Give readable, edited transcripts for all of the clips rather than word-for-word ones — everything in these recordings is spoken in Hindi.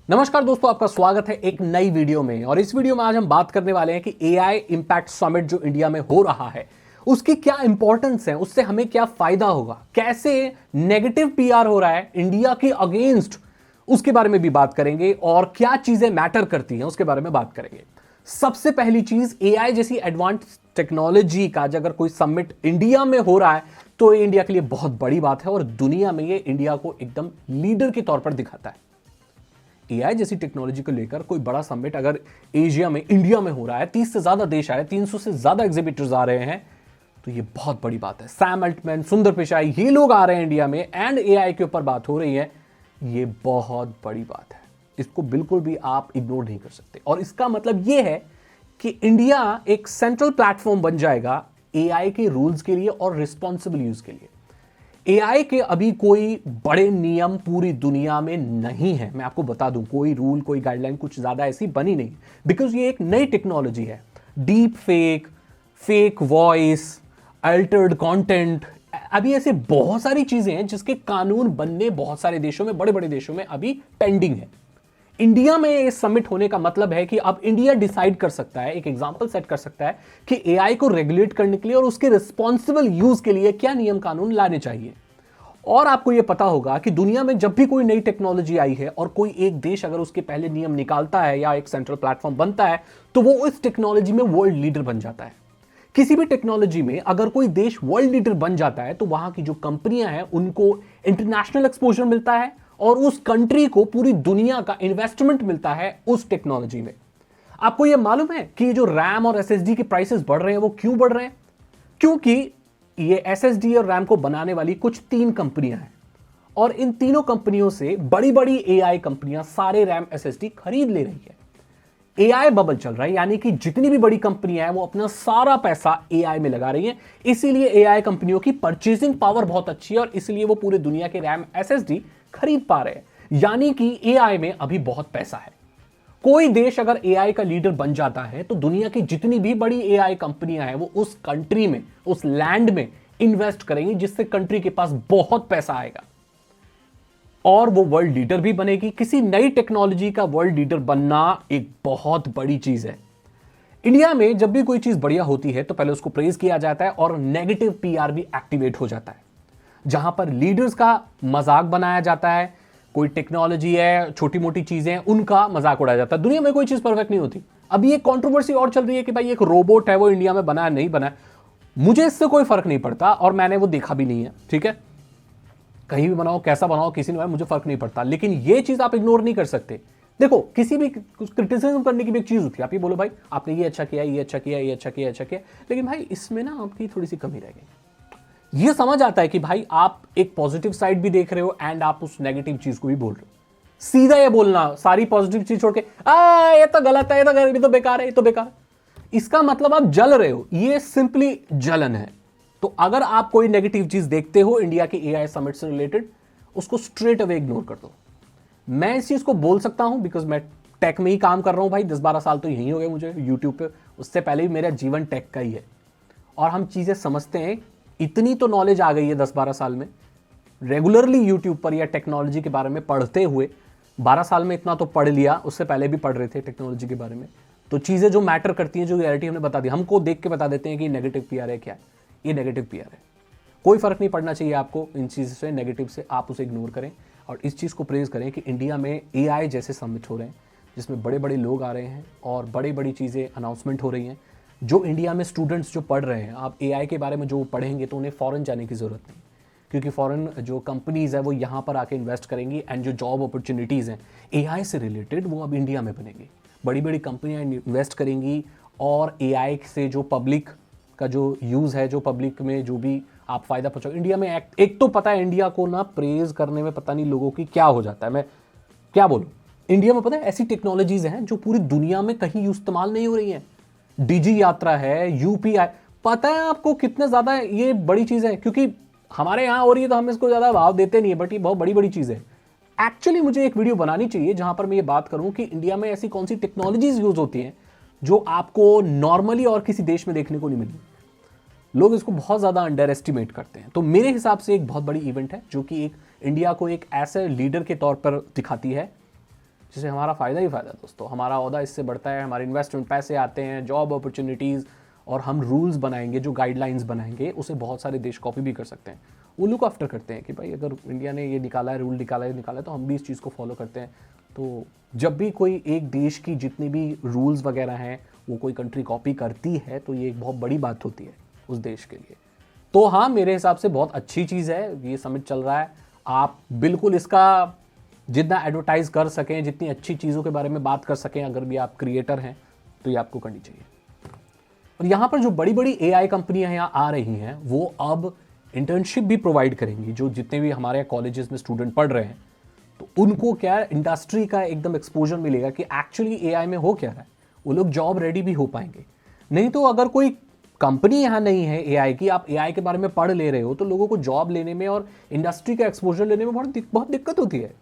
नमस्कार दोस्तों, आपका स्वागत है एक नई वीडियो में। और इस वीडियो में आज हम बात करने वाले हैं कि एआई इंपैक्ट समिट जो इंडिया में हो रहा है उसकी क्या इंपॉर्टेंस है, उससे हमें क्या फायदा होगा, कैसे नेगेटिव पीआर हो रहा है इंडिया के अगेंस्ट, उसके बारे में भी बात करेंगे और क्या चीजें मैटर करती हैं उसके बारे में बात करेंगे। सबसे पहली चीज, एआई जैसी एडवांस टेक्नोलॉजी का अगर कोई समिट इंडिया में हो रहा है तो ये इंडिया के लिए बहुत बड़ी बात है और दुनिया में ये इंडिया को एकदम लीडर के तौर पर दिखाता है। एआई जैसी टेक्नोलॉजी को लेकर कोई बड़ा समिट अगर एशिया में इंडिया में हो रहा है, 30 से ज्यादा देश आए, 300 से ज्यादा एग्जिबिटर्स आ रहे हैं, तो ये बहुत बड़ी बात है। सैम अल्टमैन, सुंदर पिचाई, ये लोग आ रहे हैं इंडिया में एंड एआई के ऊपर बात हो रही है, ये बहुत बड़ी बात है। इसको बिल्कुल भी आप इग्नोर नहीं कर सकते। और इसका मतलब ये है कि इंडिया एक सेंट्रल प्लेटफॉर्म बन जाएगा एआई के रूल्स के लिए और रिस्पॉन्सिबल यूज के लिए। एआई के अभी कोई बड़े नियम पूरी दुनिया में नहीं है, मैं आपको बता दूं, कोई रूल, कोई गाइडलाइन कुछ ज्यादा ऐसी बनी नहीं, बिकॉज ये एक नई टेक्नोलॉजी है। Deep fake, fake voice, Altered content, अभी ऐसे बहुत सारी चीजें हैं जिसके कानून बनने बहुत सारे देशों में, बड़े बड़े देशों में अभी पेंडिंग है। इंडिया में ये समिट होने का मतलब है कि अब इंडिया डिसाइड कर सकता है, एक एग्जांपल सेट कर सकता है कि एआई को रेगुलेट करने के लिए और उसके रिस्पॉन्सिबल यूज के लिए क्या नियम कानून लाने चाहिए। और आपको यह पता होगा कि दुनिया में जब भी कोई नई टेक्नोलॉजी आई है और कोई एक देश अगर उसके पहले नियम निकालता है या एक सेंट्रल प्लेटफॉर्म बनता है तो वो इस टेक्नोलॉजी में वर्ल्ड लीडर बन जाता है। किसी भी टेक्नोलॉजी में अगर कोई देश वर्ल्ड लीडर बन जाता है तो वहां की जो कंपनियां हैं उनको इंटरनेशनल एक्सपोजर मिलता है और उस कंट्री को पूरी दुनिया का इन्वेस्टमेंट मिलता है उस टेक्नोलॉजी में। आपको यह मालूम है कि जो रैम और एसएसडी के प्राइसेस बढ़ रहे हैं वो क्यों बढ़ रहे हैं? क्योंकि ये एसएसडी और रैम को बनाने वाली कुछ 3 कंपनियां हैं और इन तीनों कंपनियों से बड़ी बड़ी एआई कंपनियां सारे रैम एसएसडी खरीद ले रही है। एआई बबल चल रहा है, यानी कि जितनी भी बड़ी कंपनियां हैं वो अपना सारा पैसा एआई में लगा रही हैं। इसीलिए एआई कंपनियों की परचेजिंग पावर बहुत अच्छी है और इसलिए वो पूरे दुनिया के रैम एसएसडी खरीद पा रहे हैं, यानी कि एआई में अभी बहुत पैसा है। कोई देश अगर एआई का लीडर बन जाता है तो दुनिया की जितनी भी बड़ी एआई कंपनियां हैं वो उस कंट्री में, उस लैंड में इन्वेस्ट करेंगी, जिससे कंट्री के पास बहुत पैसा आएगा और वो वर्ल्ड लीडर भी बनेगी। किसी नई टेक्नोलॉजी का वर्ल्ड लीडर बनना एक बहुत बड़ी चीज है। इंडिया में जब भी कोई चीज बढ़िया होती है तो पहले उसको प्रेज किया जाता है और नेगेटिव पीआर भी एक्टिवेट हो जाता है, जहां पर लीडर्स का मजाक बनाया जाता है। कोई टेक्नोलॉजी है, छोटी मोटी चीजें हैं, उनका मजाक उड़ाया जाता है। दुनिया में कोई चीज परफेक्ट नहीं होती। अभी एक कंट्रोवर्सी और चल रही है कि भाई एक रोबोट है वो इंडिया में बना नहीं बना। मुझे इससे कोई फर्क नहीं पड़ता और मैंने वो देखा भी नहीं है, ठीक है। कहीं भी बनाओ, कैसा बनाओ, किसी ने बनाया, मुझे फर्क नहीं पड़ता। लेकिन ये चीज आप इग्नोर नहीं कर सकते। देखो, किसी भी क्रिटिसिज्म करने की भी एक चीज होती है। आप ये बोलो भाई आपने ये अच्छा किया, ये अच्छा किया, ये अच्छा किया, अच्छा किया, लेकिन भाई इसमें ना आपकी थोड़ी सी कमी रह गई। ये समझ आता है कि भाई आप एक पॉजिटिव साइड भी देख रहे हो एंड आप उस नेगेटिव चीज को भी बोल रहे हो। सीधा ये बोलना, सारी पॉजिटिव चीज छोड़ के ये तो गलत है, ये तो बेकार है, ये तो बेकार, इसका मतलब आप जल रहे हो। ये सिंपली जलन है। तो अगर आप कोई नेगेटिव चीज देखते हो इंडिया के एआई समिट से रिलेटेड, उसको स्ट्रेट अवे इग्नोर कर दो। मैं इस चीज को बोल सकता हूं बिकॉज मैं टेक में ही काम कर रहा हूं भाई। 10-12 साल तो यही हो गए मुझे यूट्यूब पे। उससे पहले भी मेरा जीवन टेक का ही है और हम चीजें समझते हैं। इतनी तो नॉलेज आ गई है 10-12 साल में, रेगुलरली यूट्यूब पर या टेक्नोलॉजी के बारे में पढ़ते हुए। 12 साल में इतना तो पढ़ लिया, उससे पहले भी पढ़ रहे थे टेक्नोलॉजी के बारे में। तो चीज़ें जो मैटर करती हैं, जो रियलिटी हमने बता दी, हमको देख के बता देते हैं कि नेगेटिव पीआर है क्या है। ये नेगेटिव पीआर है, कोई फर्क नहीं पड़ना चाहिए आपको इन चीज़ से, नेगेटिव से। आप उसे इग्नोर करें और इस चीज़ को प्रेज करें कि इंडिया में एआई जैसे समिट हो रहे हैं जिसमें बड़े बड़े लोग आ रहे हैं और बड़ी बड़ी चीज़ें अनाउंसमेंट हो रही हैं। जो इंडिया में स्टूडेंट्स जो पढ़ रहे हैं, आप एआई के बारे में जो पढ़ेंगे तो उन्हें फॉरेन जाने की ज़रूरत नहीं, क्योंकि फॉरेन जो कंपनीज़ है वो यहाँ पर आके इन्वेस्ट करेंगी एंड जो जॉब अपॉर्चुनिटीज़ हैं एआई से रिलेटेड वो अब इंडिया में बनेगी। बड़ी बड़ी कंपनियाँ इन्वेस्ट करेंगी और एआई से जो पब्लिक का जो यूज़ है, जो पब्लिक में जो भी आप फ़ायदा पहुँचाओ। इंडिया में एक तो पता है, इंडिया को ना प्रेज करने में पता नहीं लोगों की क्या हो जाता है। मैं क्या बोलूँ, इंडिया में पता है ऐसी टेक्नोलॉजीज़ हैं जो पूरी दुनिया में कहीं इस्तेमाल नहीं हो रही हैं। डीजी यात्रा है, यूपीआई, पता है आपको कितने ज्यादा ये बड़ी चीज है। क्योंकि हमारे यहां हो रही है तो हम इसको ज्यादा भाव देते नहीं है, बट ये बहुत बड़ी बड़ी चीज है। एक्चुअली मुझे एक वीडियो बनानी चाहिए जहां पर मैं ये बात करूं कि इंडिया में ऐसी कौन सी टेक्नोलॉजीज यूज होती हैं जो आपको नॉर्मली और किसी देश में देखने को नहीं मिलती। लोग इसको बहुत ज्यादा अंडर एस्टिमेट करते हैं। तो मेरे हिसाब से एक बहुत बड़ी इवेंट है जो कि एक इंडिया को एक ऐसे लीडर के तौर पर दिखाती है जिससे हमारा फ़ायदा ही फ़ायदा दोस्तों। हमारा ओहदा इससे बढ़ता है, हमारे इन्वेस्टमेंट पैसे आते हैं, जॉब अपॉर्चुनिटीज़, और हम रूल्स बनाएंगे, जो गाइडलाइंस बनाएंगे उसे बहुत सारे देश कॉपी भी कर सकते हैं। वो लुक आफ्टर करते हैं कि भाई अगर इंडिया ने ये निकाला है, रूल निकाला है तो हम भी इस चीज़ को फॉलो करते हैं। तो जब भी कोई एक देश की जितनी भी रूल्स वगैरह हैं वो कोई कंट्री कॉपी करती है तो ये एक बहुत बड़ी बात होती है उस देश के लिए। तो हाँ, मेरे हिसाब से बहुत अच्छी चीज़ है ये समिट चल रहा है। आप बिल्कुल इसका जितना एडवर्टाइज कर सकें, जितनी अच्छी चीज़ों के बारे में बात कर सकें, अगर भी आप क्रिएटर हैं तो ये आपको करनी चाहिए। और यहाँ पर जो बड़ी बड़ी AI कंपनियां यहाँ आ रही हैं वो अब इंटर्नशिप भी प्रोवाइड करेंगी। जो जितने भी हमारे कॉलेजेस में स्टूडेंट पढ़ रहे हैं तो उनको क्या इंडस्ट्री का एकदम एक्सपोजर मिलेगा कि एक्चुअली AI में हो क्या रहा है। वो लोग जॉब रेडी भी हो पाएंगे। नहीं तो अगर कोई कंपनी यहाँ नहीं है AI की, आप AI के बारे में पढ़ ले रहे हो तो लोगों को जॉब लेने में और इंडस्ट्री का एक्सपोजर लेने में बहुत दिक्कत होती है।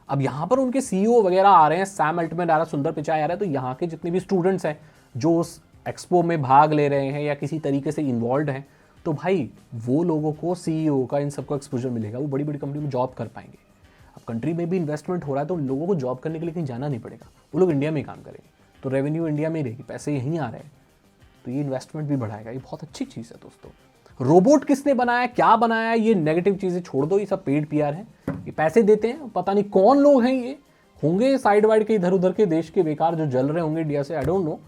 अब यहाँ पर उनके CEO वगैरह आ रहे हैं, सैम अल्टमैन आ रहा है, सुंदर पिचाई आ रहा है, तो यहाँ के जितने भी स्टूडेंट्स हैं जो उस एक्सपो में भाग ले रहे हैं या किसी तरीके से इन्वॉल्व हैं, तो भाई वो लोगों को CEO का इन सबको एक्सपोजर मिलेगा, वो बड़ी बड़ी कंपनी में जॉब कर पाएंगे। अब कंट्री में भी इन्वेस्टमेंट हो रहा है तो लोगों को जॉब करने के लिए कहीं जाना नहीं पड़ेगा, वो लोग इंडिया में काम करेंगे, तो रेवेन्यू इंडिया में ही रहेगी, पैसे यहीं आ रहे हैं, तो ये इन्वेस्टमेंट भी बढ़ाएगा। ये बहुत अच्छी चीज़ है दोस्तों। रोबोट किसने बनाया, क्या बनाया, ये नेगेटिव चीज़ें छोड़ दो, ये सब पेड PR है, ये पैसे देते हैं, पता नहीं कौन लोग हैं, ये होंगे साइड वाइड के इधर उधर के देश के बेकार जो जल रहे होंगे इंडिया से, आई डोंट नो,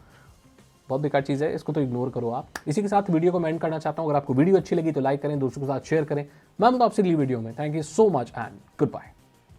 बहुत बेकार चीज़ है, इसको तो इग्नोर करो आप। इसी के साथ वीडियो को मैं एंड करना चाहता हूँ। अगर आपको वीडियो अच्छी लगी तो लाइक करें, दोस्तों के साथ शेयर करें। मैं मिलता हूं आपसे अगली वीडियो में। Thank you so much and good bye.